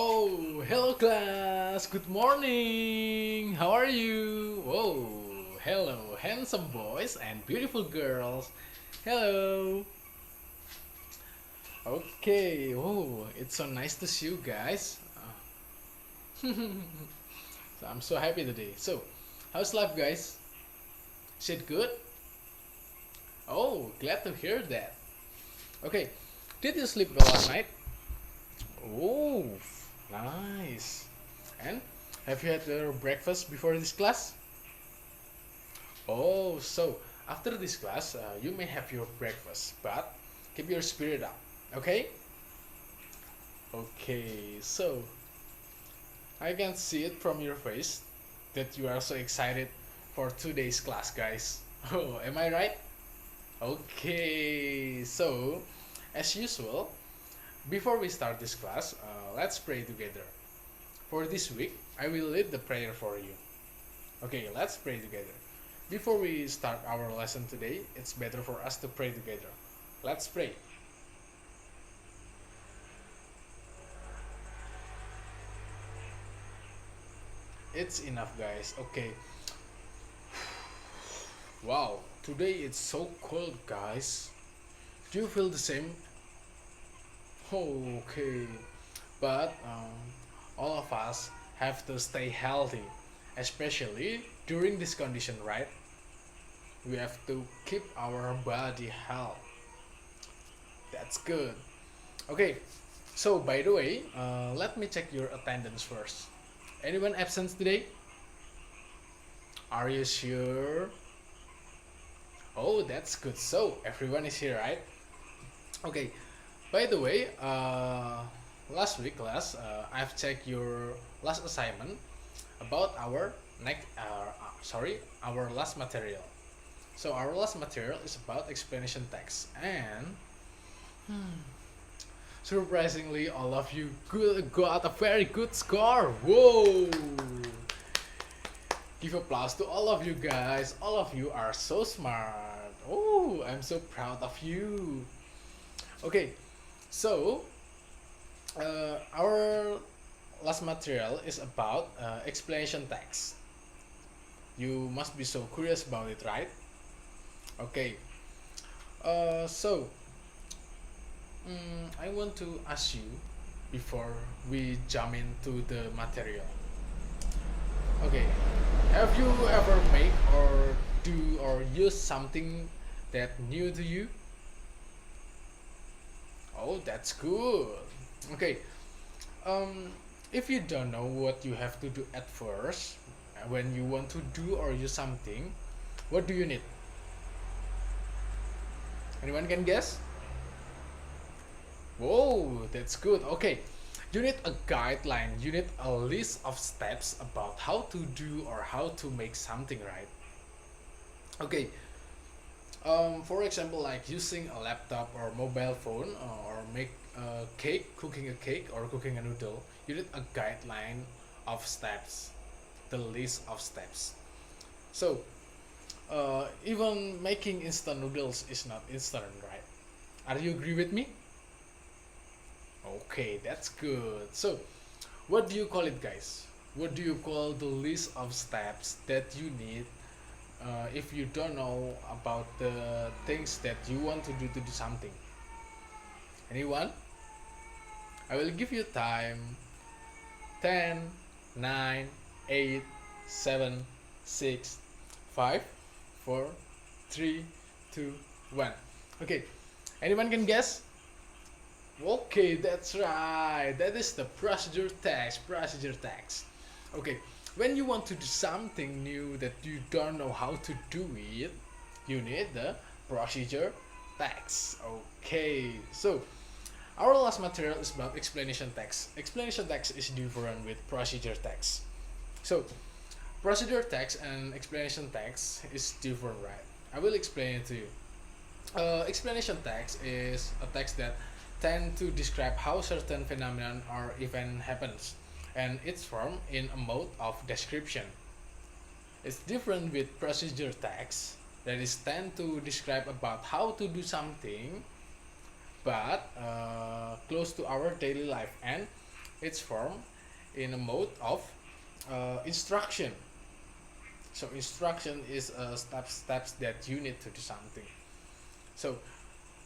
Oh, hello class. Good morning. How are you? Whoa, hello, handsome boys and beautiful girls. Hello. Okay. Oh, it's so nice to see you guys. So I'm so happy today. So, how's life, guys? Is it good? Oh, glad to hear that. Okay. Did you sleep well last night? Oh, nice. And have you had your breakfast before this class? Oh, so after this class, you may have your breakfast, but keep your spirit up, okay? Okay, so I can see it from your face that you are so excited for today's class, guys. Oh, am I right? Okay, so as usual, before we start this class, let's pray together. For this week, I will lead the prayer for you. Okay, let's pray together. Before we start our lesson today, it's better for us to pray together. Let's pray. It's enough, guys. Okay. Wow, today it's so cold, guys. Do you feel the same? Oh, okay. But all of us have to stay healthy, especially during this condition, right? We have to keep our body health. That's good. Okay, so by the way, let me check your attendance first. Anyone absent today? Are you sure? Oh, that's good. So everyone is here, right? Okay. By the way, last week class, I've checked your last assignment about our next. Our last material. So our last material is about explanation text, and surprisingly, all of you got a very good score. Whoa! Give applause to all of you guys. All of you are so smart. Oh, I'm so proud of you. Okay, so our last material is about explanation text. You must be so curious about it, right? Okay, so I want to ask you before we jump into the material. Okay, have you ever make or do or use something that new to you? Oh, that's good. Okay, um, if you don't know what you have to do at first, when you want to do or use something, what do you need? Anyone can guess? Whoa, that's good. Okay, you need a guideline, you need a list of steps about how to do or how to make something, right? Okay, for example, like using a laptop or mobile phone or make a cake, cooking a cake or cooking a noodle, you need a guideline of steps, the list of steps. So, even making instant noodles is not instant, right? Are you agree with me? Okay, that's good. So, what do you call it, guys? What do you call the list of steps that you need if you don't know about the things that you want to do something? Anyone? I will give you time. 10, 9, 8, 7, 6, 5, 4, 3, 2, 1. Okay, anyone can guess? Okay, that's right. That is the procedure text. Procedure text. Okay, when you want to do something new that you don't know how to do it, you need the procedure text. Okay, so our last material is about explanation text. Explanation text is different with procedure text. So, procedure text and explanation text is different, right? I will explain it to you. Explanation text is a text that tend to describe how certain phenomenon or event happens, and it's formed in a mode of description. It's different with procedure text that is tend to describe about how to do something, but close to our daily life and It's formed in a mode of instruction. So instruction is steps that you need to do something. So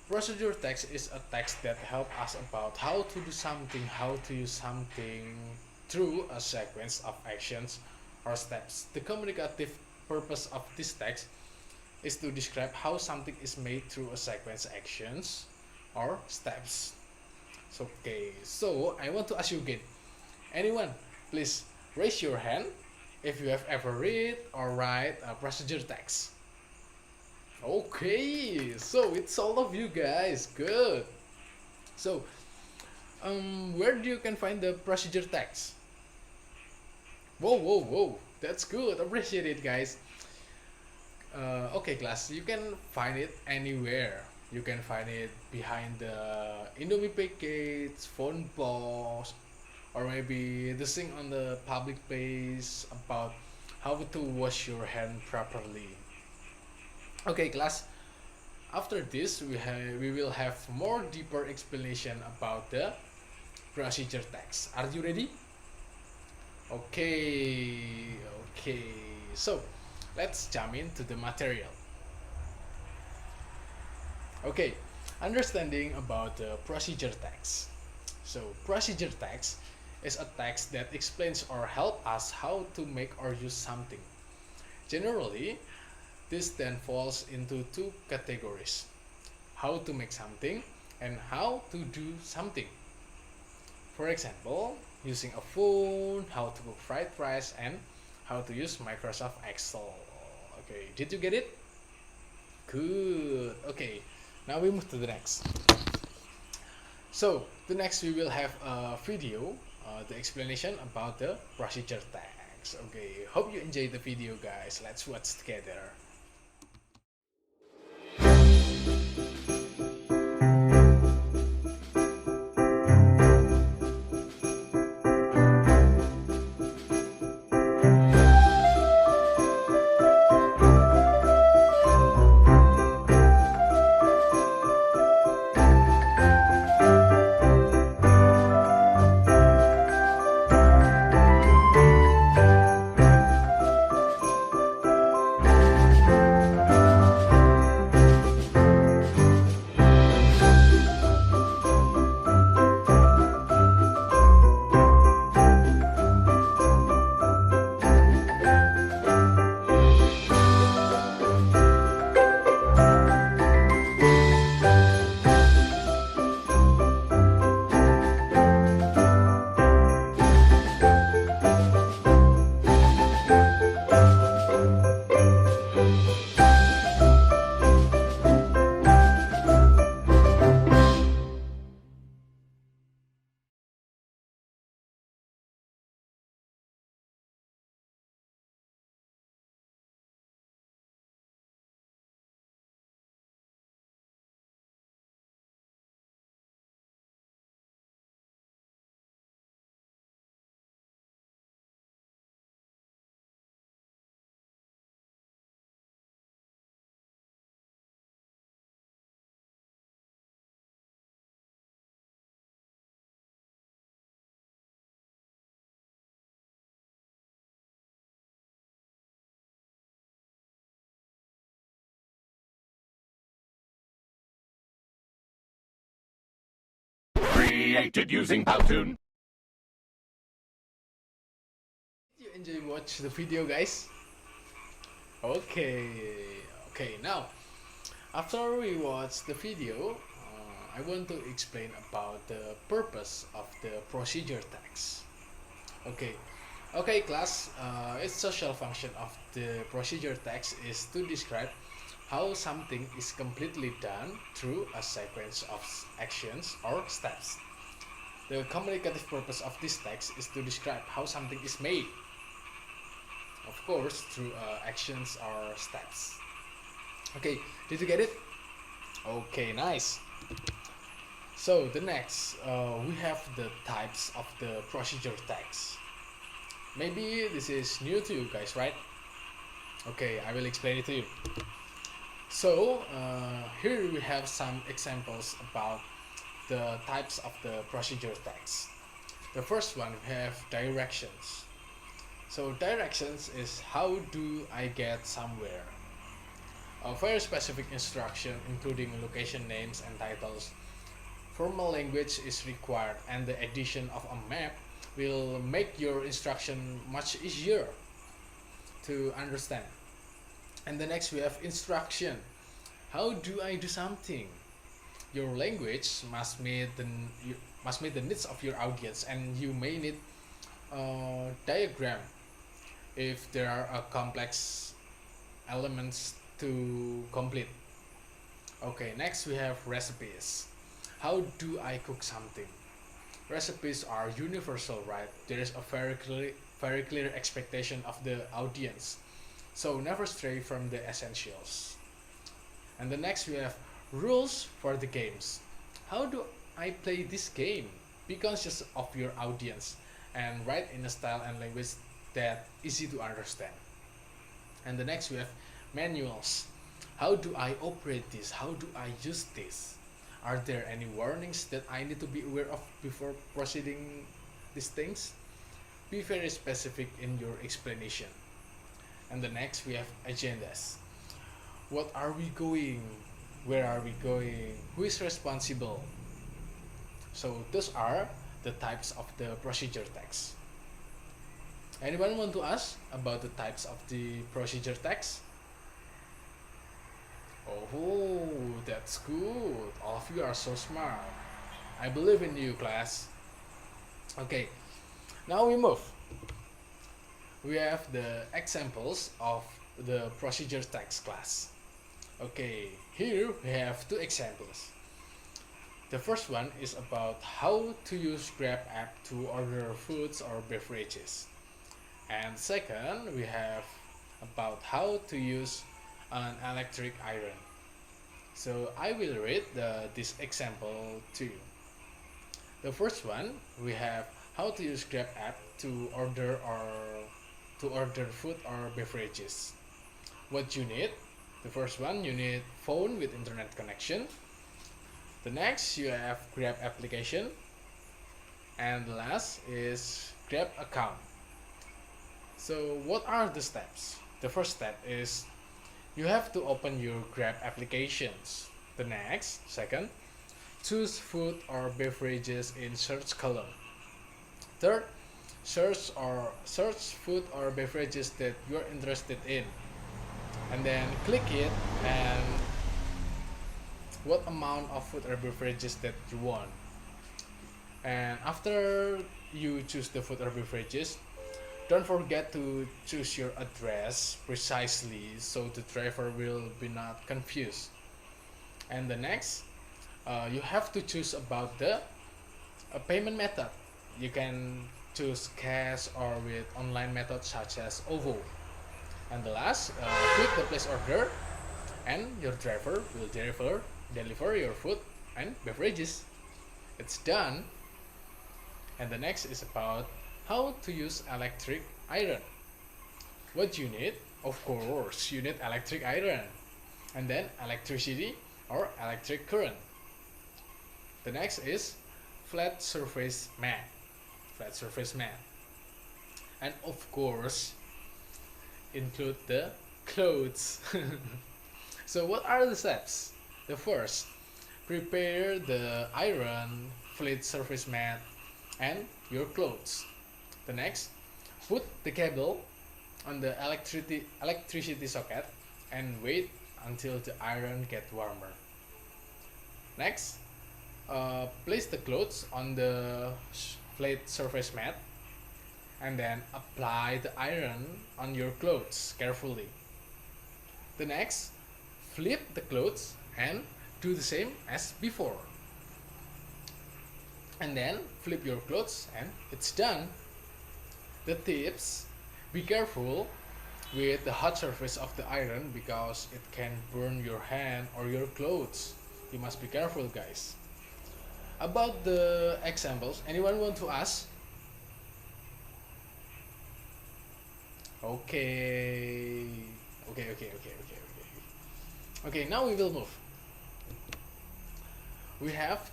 procedure text is a text that help us about how to do something, how to use something through a sequence of actions or steps. The communicative purpose of this text is to describe how something is made through a sequence actions or steps. So, okay, so I want to ask you again. Anyone, please raise your hand if you have ever read or write a procedure text. Okay, so it's all of you guys. Good. So, where do you can find the procedure text? Whoa, whoa, whoa! That's good. Appreciate it, guys. Okay, class. You can find it anywhere. You can find it behind the Indomie packets, phone post, or maybe the thing on the public place about how to wash your hand properly. Okay, class. After this, we will have more deeper explanation about the procedure text. Are you ready? Okay, okay. So, let's jump into the material. Okay, understanding about the procedure text. So, procedure text is a text that explains or help us how to make or use something. Generally, this then falls into two categories: how to make something and how to do something. For example, using a phone, how to cook fried rice, and how to use Microsoft Excel. Okay, did you get it? Good. Okay, now we move to the next. So, the next we will have a video, the explanation about the procedure text. Okay, hope you enjoyed the video, guys. Let's watch together. Created using Powtoon. Did you enjoy watch the video, guys? Okay, okay. Now, after we watch the video, I want to explain about the purpose of the procedure text. Okay, okay, class. Its social function of the procedure text is to describe how something is completely done through a sequence of actions or steps. The communicative purpose of this text is to describe how something is made, of course, through actions or steps. Okay, did you get it? Okay, nice. So the next, we have the types of the procedure text. Maybe this is new to you guys, right? Okay, I will explain it to you. So here we have some examples about the types of the procedure text. The first one we have directions. So directions is how do I get somewhere. A very specific instruction including location names and titles. Formal language is required and the addition of a map will make your instruction much easier to understand. And the next we have instruction. How do I do something? Your language must meet the needs of your audience, and you may need a diagram if there are complex elements to complete. Okay, next we have recipes. How do I cook something? Recipes are universal, right? There is a very clear expectation of the audience, so never stray from the essentials. And the next we have rules for the games. How do I play this game? Be conscious of your audience and write in a style and language that easy to understand. And the next we have manuals. How do I operate this? How do I use this? Are there any warnings that I need to be aware of before proceeding these things? Be very specific in your explanation. And the next we have agendas. What are we going? Where are we going? Who is responsible? So those are the types of the procedure text. Anyone want to ask about the types of the procedure text? Oh, that's good. All of you are so smart. I believe in you, class. Okay, now we move. We have the examples of the procedure text class. Okay, here we have two examples. The first one is about how to use Grab app to order foods or beverages. And second, we have about how to use an electric iron. So I will read this example to you. The first one, we have how to use Grab app to order food or beverages. What you need? The first one, you need phone with internet connection. The next, you have Grab application. And the last is Grab account. So what are the steps? The first step is you have to open your Grab applications. The next, second, choose food or beverages in search column. Third, search food or beverages that you're interested in. And then click it and what amount of food or beverages that you want. And after you choose the food or beverages, don't forget to choose your address precisely so the driver will be not confused. And the next, you have to choose about the payment method. You can choose cash or with online methods such as OVO. And the last, click the place order and your driver will deliver your food and beverages. It's done. And the next is about how to use electric iron. What you need? Of course, you need electric iron. And then electricity or electric current. The next is flat surface mat. Flat surface mat. And of course, include the clothes. So what are the steps? The first, prepare the iron, flat surface mat, and your clothes. The next, put the cable on the electricity socket and wait until the iron gets warmer. Next, place the clothes on the flat surface mat and then apply the iron on your clothes carefully. The next, flip the clothes and do the same as before. And then flip your clothes and it's done. The tips, be careful with the hot surface of the iron because it can burn your hand or your clothes. You must be careful, guys. About the examples, anyone want to ask? Okay. Okay, now we will move. We have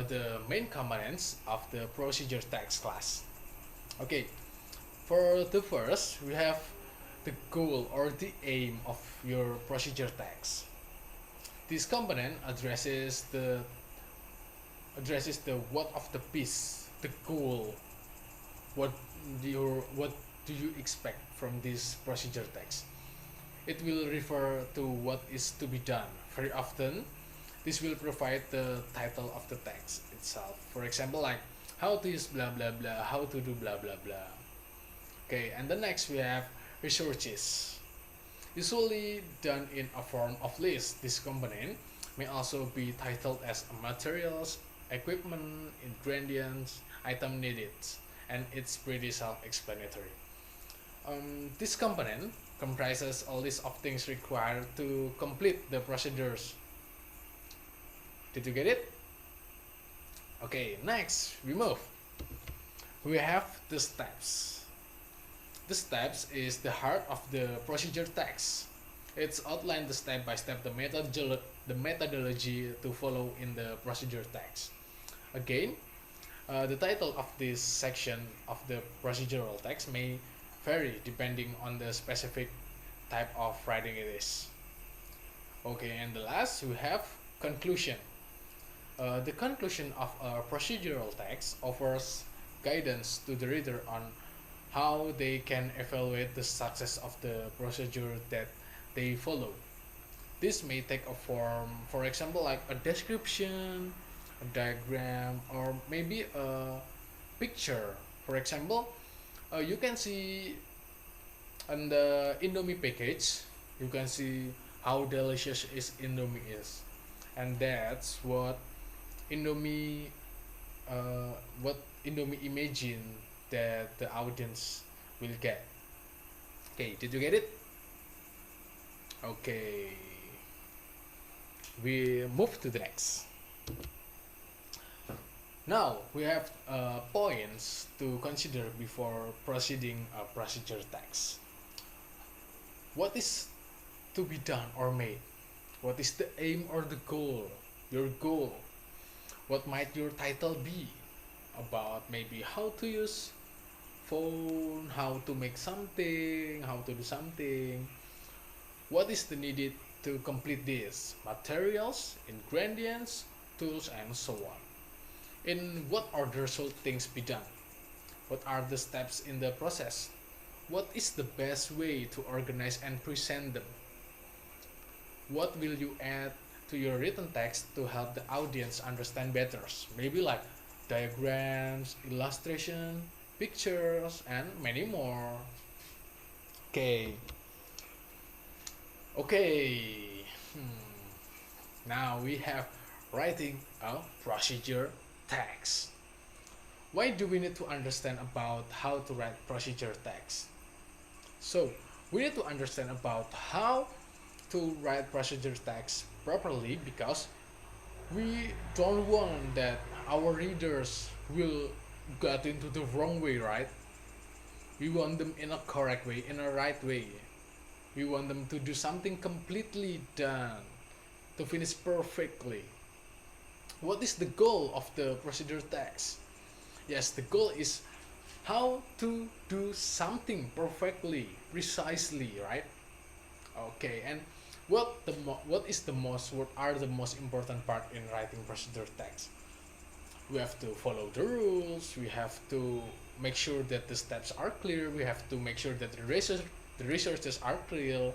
the main components of the procedure text class. Okay, for the first, we have the goal or the aim of your procedure text. This component addresses the what of the piece, the goal, what what do you expect from this procedure text. It will refer to what is to be done. Very often, this will provide the title of the text itself. For example, like how to use blah blah blah, how to do blah blah blah. Okay, and the next we have resources. Usually done in a form of list, this component may also be titled as materials, equipment, ingredients, item needed, and it's pretty self-explanatory. This component comprises a list of things required to complete the procedures. Did you get it? Okay, next we move. We have the steps. The steps is the heart of the procedure text. It's outlined the step by step the methodology to follow in the procedure text. Again, the title of this section of the procedural text may vary depending on the specific type of writing it is. Okay, and the last we have conclusion. The conclusion of a procedural text offers guidance to the reader on how they can evaluate the success of the procedure that they follow. This may take a form, for example, like a description, a diagram, or maybe a picture. For example, you can see on the Indomie package, you can see how delicious is Indomie is, and that's Indomie, what Indomie imagine that the audience will get. Okay, did you get it? Okay, we move to the next. Now we have points to consider before proceeding a procedure text. What is to be done or made? What is the aim or the goal? Your goal. What might your title be? About maybe how to use phone, how to make something, how to do something. What is the needed to complete this? Materials, ingredients, tools, and so on. In what order should things be done? What are the steps in the process? What is the best way to organize and present them? What will you add to your written text to help the audience understand better? Maybe like diagrams, illustration, pictures, and many more. Okay. Okay. Now we have writing a procedure text. Why do we need to understand about how to write procedure text? So we need to understand about how to write procedure text properly because we don't want that our readers will get into the wrong way, right? We want them in a correct way, in a right way. We want them to do something completely done, to finish perfectly. What is the goal of the procedure text? Yes, the goal is how to do something perfectly, precisely, right? Okay, and what are the most important part in writing procedure text? We have to follow the rules. We have to make sure that the steps are clear. We have to make sure that the resources are clear,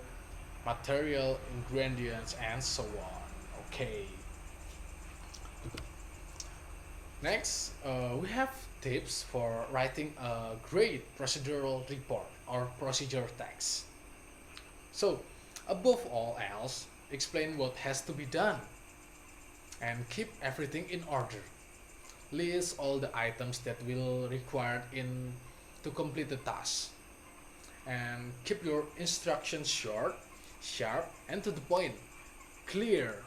material, ingredients, and so on. Okay. Next, we have tips for writing a great procedural report or procedure text. So, above all else, explain what has to be done and keep everything in order. List all the items that will required in to complete the task and keep your instructions short, sharp, and to the point. Clear.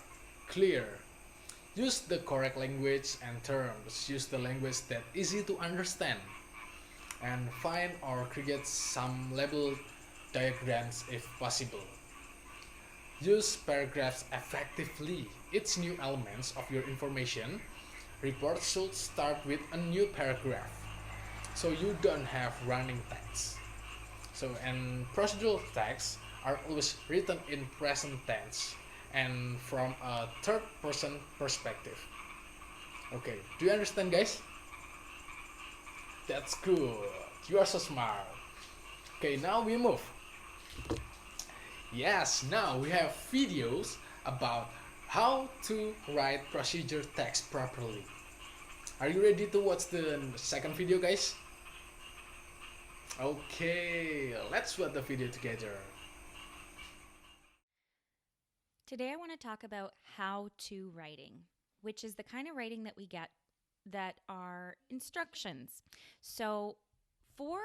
Use the correct language and terms. Use the language that easy to understand and find or create some label diagrams if possible. Use paragraphs effectively. Each new elements of your information Report should start with a new paragraph, so you don't have running text. So, and procedural texts are always written in present tense and from a third person perspective. Okay, do you understand, guys? That's good. You are so smart. Okay, now we move. Yes, now we have videos about how to write procedure text properly. Are you ready to watch the second video, guys? Okay, let's watch the video together. Today I want to talk about how-to writing, which is the kind of writing that we get that are instructions. So for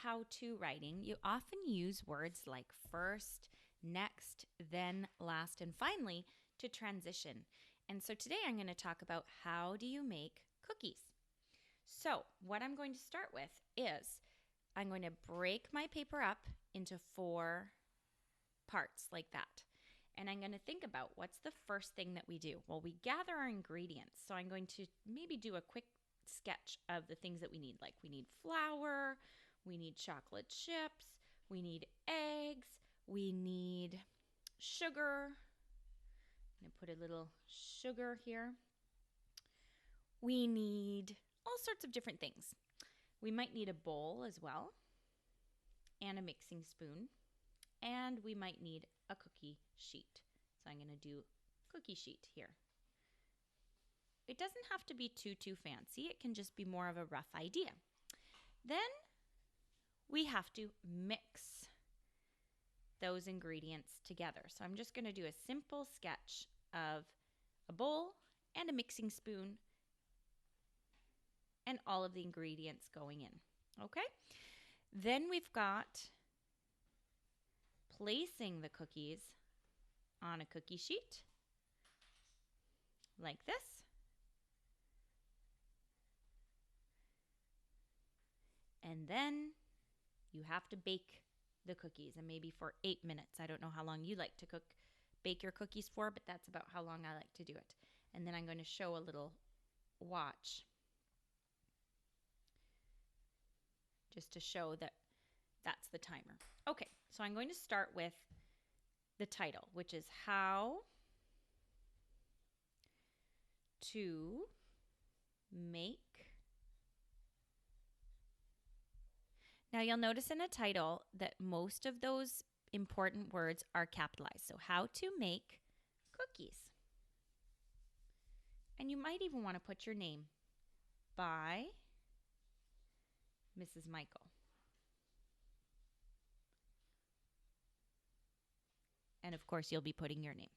how-to writing, you often use words like first, next, then, last, and finally to transition. And so today I'm going to talk about how do you make cookies. So what I'm going to start with is I'm going to break my paper up into 4 parts like that. And I'm going to think about what's the first thing that we do. Well, we gather our ingredients. So I'm going to maybe do a quick sketch of the things that we need. Like we need flour, we need chocolate chips, we need eggs, we need sugar. I'm going to put a little sugar here. We need all sorts of different things. We might need a bowl as well, and a mixing spoon, and we might need a cookie sheet. So I'm going to do cookie sheet here. It doesn't have to be too fancy. It can just be more of a rough idea. Then we have to mix those ingredients together. So I'm just going to do a simple sketch of a bowl and a mixing spoon and all of the ingredients going in. Okay? Then we've got placing the cookies on a cookie sheet like this. And then you have to bake the cookies, and maybe for 8 minutes. I don't know how long you like to bake your cookies for, but that's about how long I like to do it. And then I'm going to show a little watch just to show that that's the timer. Okay, so I'm going to start with the title, which is How to Make. Now you'll notice in a title that most of those important words are capitalized. So how to make cookies. And you might even want to put your name by Mrs. Michael. And of course, you'll be putting your name.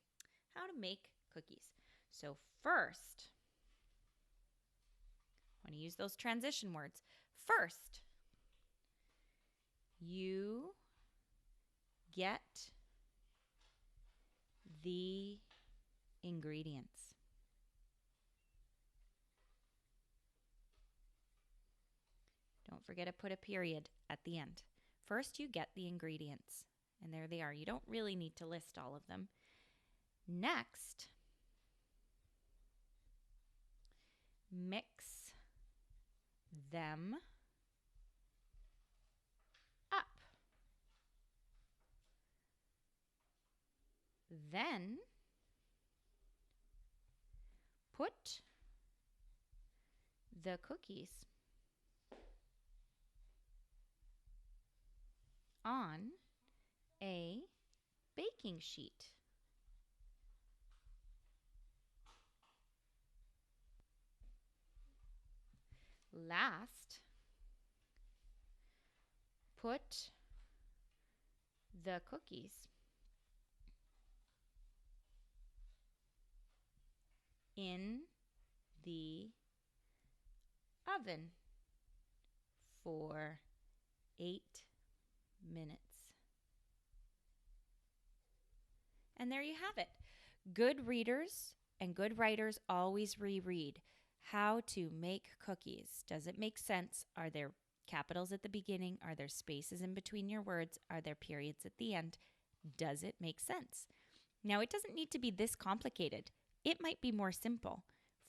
How to make cookies. So first, I want to use those transition words. First, you get the ingredients. Don't forget to put a period at the end. First, you get the ingredients. And there they are. You don't really need to list all of them. Next, mix them up. Then put the cookies on a baking sheet. Last, put the cookies in the oven for 8 minutes. And there you have it. Good readers and good writers always reread. How to make cookies. Does it make sense? Are there capitals at the beginning? Are there spaces in between your words? Are there periods at the end? Does it make sense? Now, it doesn't need to be this complicated. It might be more simple.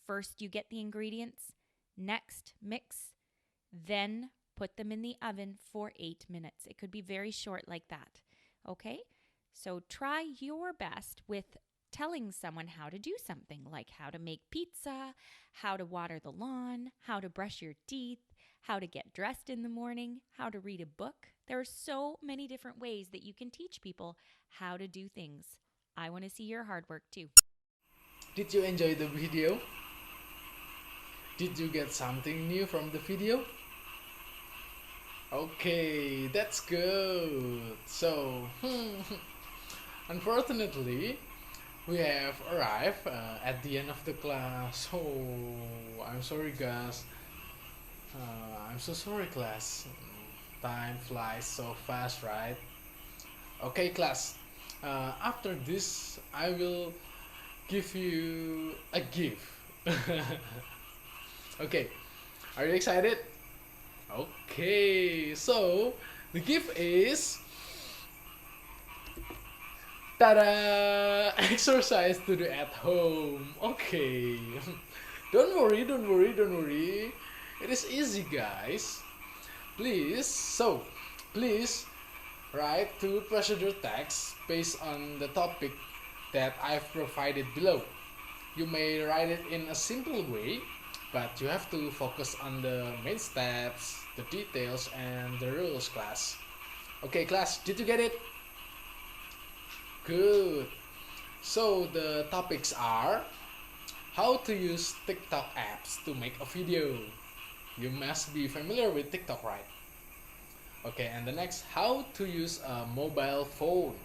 First, you get the ingredients, next, mix, then put them in the oven for 8 minutes. It could be very short like that. Okay? So try your best with telling someone how to do something, like how to make pizza, how to water the lawn, how to brush your teeth, how to get dressed in the morning, how to read a book. There are so many different ways that you can teach people how to do things. I want to see your hard work too. Did you enjoy the video? Did you get something new from the video? Okay, that's good. So, unfortunately, we have arrived at the end of the class. So, I'm sorry, guys. I'm so sorry, class. Time flies so fast, right? Okay, class. After this, I will give you a gift. Okay, are you excited? Okay, so the gift is tada! Exercise to do at home. Okay, don't worry, don't worry, don't worry. It is easy, guys. Please write two procedure text based on the topic that I've provided below. You may write it in a simple way, but you have to focus on the main steps, the details, and the rules, class. Okay, class, did you get it? Good. So the topics are how to use TikTok apps to make a video. You must be familiar with TikTok, right? Okay, and the next, how to use a mobile phone.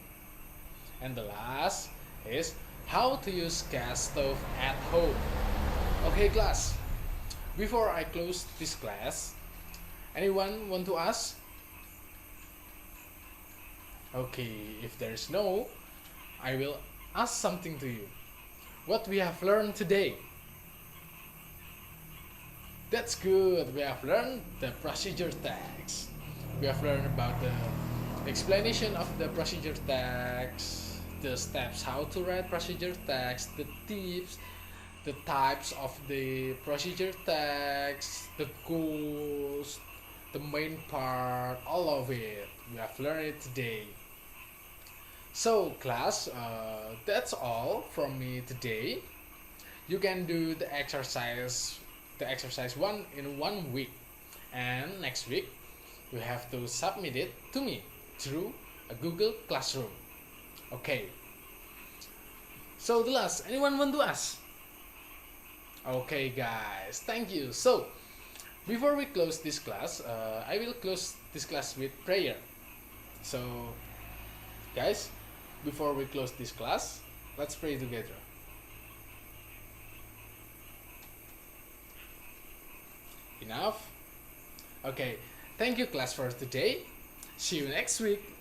And the last is how to use gas stove at home. Okay, class. Before I close this class, anyone want to ask? Okay, if there is no, I will ask something to you. What we have learned today? That's good. We have learned the procedure text. We have learned about the explanation of the procedure text, the steps how to write procedure text, the tips, the types of the procedure text, the goals, the main part, all of it. We have learned it today. So, class, that's all from me today. You can do the exercise one in 1 week, and next week you have to submit it to me through a Google Classroom. Okay. So the last, anyone want to ask? Okay, guys, thank you. So before we close this class, I will close this class with prayer. So, guys, before we close this class, let's pray together. Enough? Okay, thank you, class, for today. See you next week.